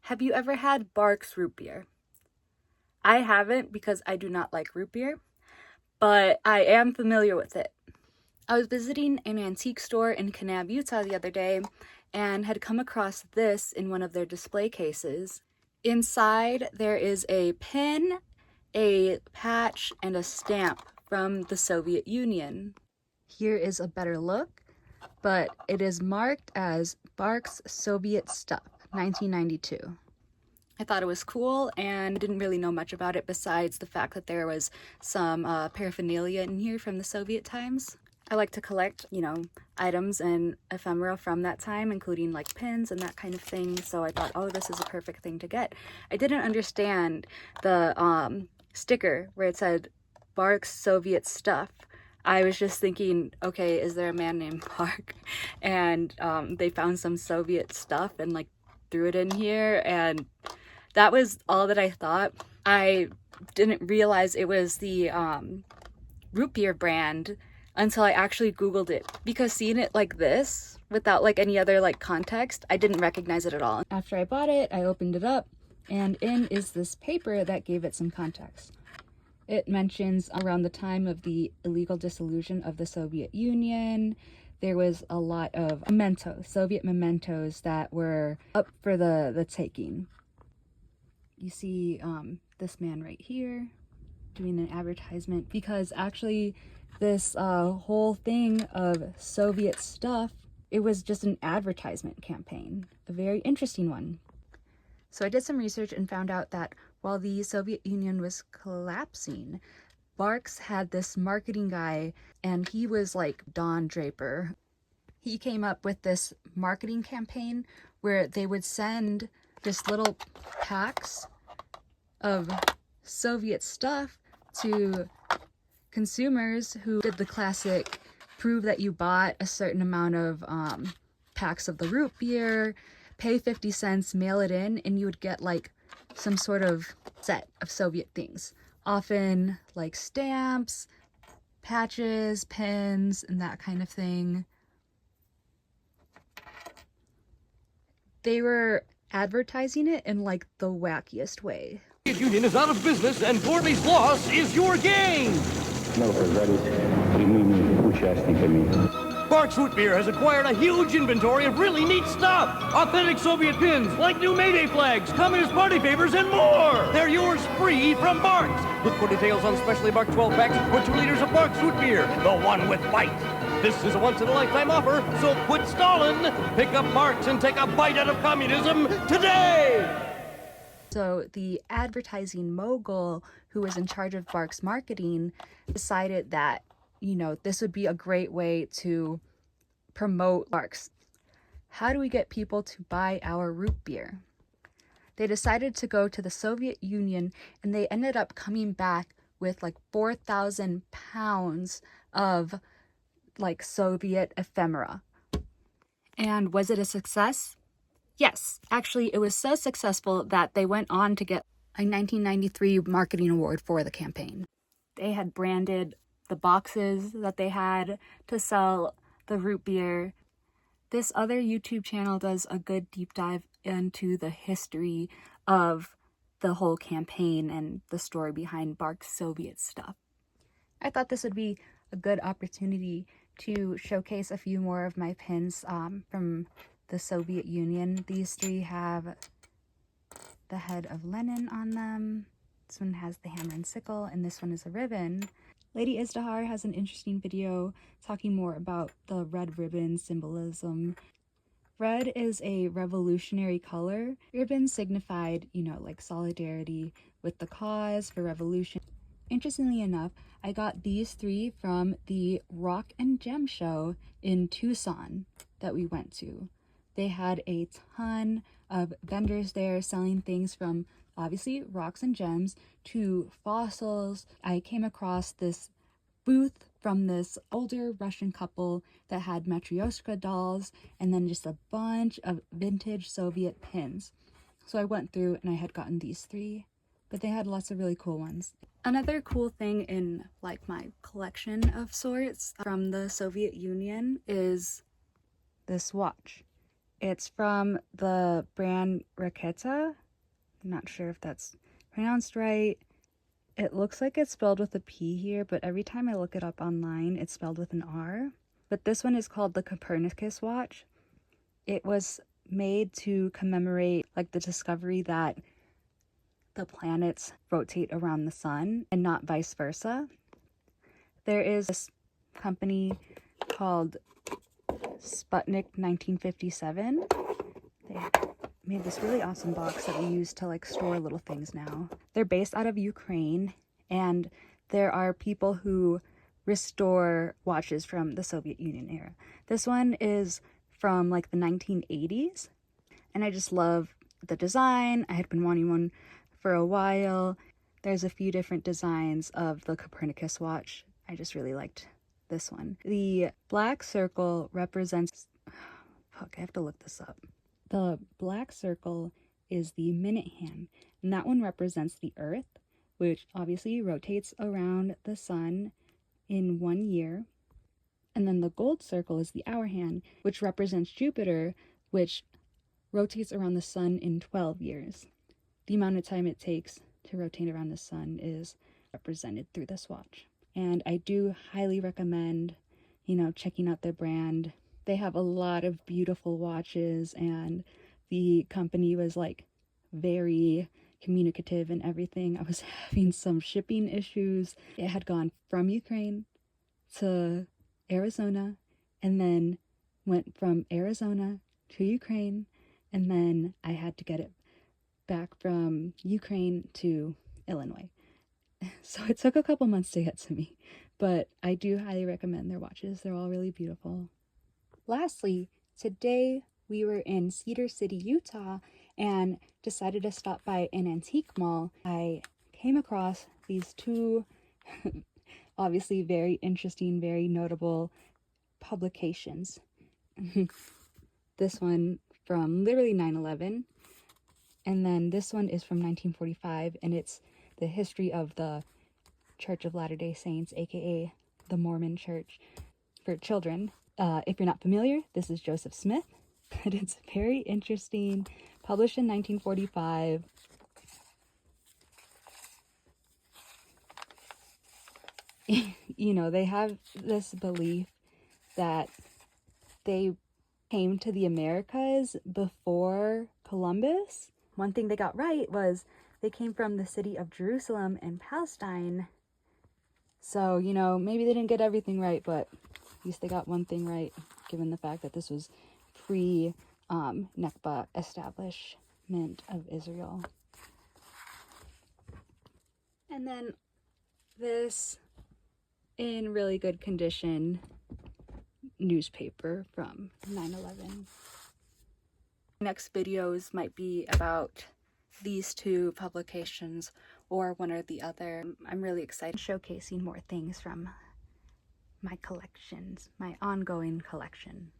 Have you ever had Barq's root beer? I haven't because I do not like root beer, but I am familiar with it. I was visiting an antique store in Kanab, Utah the other day and had come across this in one of their display cases. Inside there is a pin, a patch, and a stamp from the Soviet Union. Here is a better look, but it is marked as Barq's Soviet Stuff, 1992. I thought it was cool and didn't really know much about it besides the fact that there was some paraphernalia in here from the Soviet times. I like to collect, items and ephemera from that time, including like pins and that kind of thing. So I thought, oh, this is a perfect thing to get. I didn't understand the sticker where it said Barq's Soviet Stuff. I was just thinking, okay, is there a man named Barq? And they found some Soviet stuff and like threw it in here, and that was all that I thought. I didn't realize it was the root beer brand until I actually Googled it, because seeing it like this without like any other like context, I didn't recognize it at all. After I bought it, I opened it up, and in is this paper that gave it some context. It mentions around the time of the illegal dissolution of the Soviet Union, there was a lot of mementos, Soviet mementos that were up for the taking. You see this man right here doing an advertisement, because actually this whole thing of Soviet stuff, it was just an advertisement campaign, a very interesting one. So I did some research and found out that while the Soviet Union was collapsing, Barq's had this marketing guy, and he was like Don Draper. He came up with this marketing campaign where they would send just little packs of Soviet stuff to consumers who did the classic prove that you bought a certain amount of packs of the root beer, pay 50 cents, mail it in, and you would get like some sort of set of Soviet things. Often like stamps, patches, pins, and that kind of thing. They were advertising it in like the wackiest way. The Union is out of business and Gorley's loss is your gain! Barq's Root Beer has acquired a huge inventory of really neat stuff. Authentic Soviet pins, like new Mayday flags, Communist Party favors, and more. They're yours free from Barq's. Look for details on specially marked 12 packs for 2 liters of Barq's Root Beer, the one with bite. This is a once-in-a-lifetime offer, so quit stalling. Pick up Barq's and take a bite out of communism today. So the advertising mogul who was in charge of Barq's marketing decided that, this would be a great way to promote Barq's. How do we get people to buy our root beer? They decided to go to the Soviet Union, and they ended up coming back with like 4,000 pounds of like Soviet ephemera. And was it a success? Yes, actually it was so successful that they went on to get a 1993 marketing award for the campaign. They had branded the boxes that they had to sell the root beer. This other YouTube channel does a good deep dive into the history of the whole campaign and the story behind Barq's Soviet stuff. I thought this would be a good opportunity to showcase a few more of my pins from the Soviet Union. These 3 have the head of Lenin on them. This one has the hammer and sickle, and this one is a ribbon. Lady Izdihar has an interesting video talking more about the red ribbon symbolism. Red is a revolutionary color. Ribbon signified, like solidarity with the cause for revolution. Interestingly enough, I got these 3 from the Rock and Gem show in Tucson that we went to. They had a ton of vendors there selling things from obviously rocks and gems to fossils. I came across this booth from this older Russian couple that had Matryoshka dolls, and then just a bunch of vintage Soviet pins. So I went through and I had gotten these 3, but they had lots of really cool ones. Another cool thing in like my collection of sorts from the Soviet Union is this watch. It's from the brand Raketa. I'm not sure if that's pronounced right. It looks like it's spelled with a P here, but every time I look it up online, it's spelled with an R. But this one is called the Copernicus watch. It was made to commemorate like the discovery that the planets rotate around the sun and not vice versa. There is this company called Sputnik 1957. They made this really awesome box that we use to like store little things now. They're based out of Ukraine, and there are people who restore watches from the Soviet Union era. This one is from like the 1980s, and I just love the design. I had been wanting one for a while. There's a few different designs of the Copernicus watch. I just really liked this one. The black circle represents, fuck, I have to look this up. The black circle is the minute hand, and that one represents the Earth, which obviously rotates around the sun in 1 year. And then the gold circle is the hour hand, which represents Jupiter, which rotates around the sun in 12 years. The amount of time it takes to rotate around the sun is represented through this watch. And I do highly recommend, checking out their brand. They have a lot of beautiful watches, and the company was like very communicative and everything. I was having some shipping issues. It had gone from Ukraine to Arizona, and then went from Arizona to Ukraine, and then I had to get it back from Ukraine to Illinois. So it took a couple months to get to me, but I do highly recommend their watches. They're all really beautiful. Lastly, today we were in Cedar City, Utah, and decided to stop by an antique mall. I came across these two obviously very interesting, very notable publications. This one from literally 9/11, and then this one is from 1945, and it's the history of the Church of Latter-day Saints, aka the Mormon Church, for children. If you're not familiar, this is Joseph Smith, but it's very interesting. Published in 1945. They have this belief that they came to the Americas before Columbus. One thing they got right was they came from the city of Jerusalem in Palestine. So, maybe they didn't get everything right, but at least they got one thing right, given the fact that this was pre-Nakba establishment of Israel. And then this, in really good condition, newspaper from 9/11. Next videos might be about these two publications or one or the other. I'm really excited showcasing more things from my collections, my ongoing collection.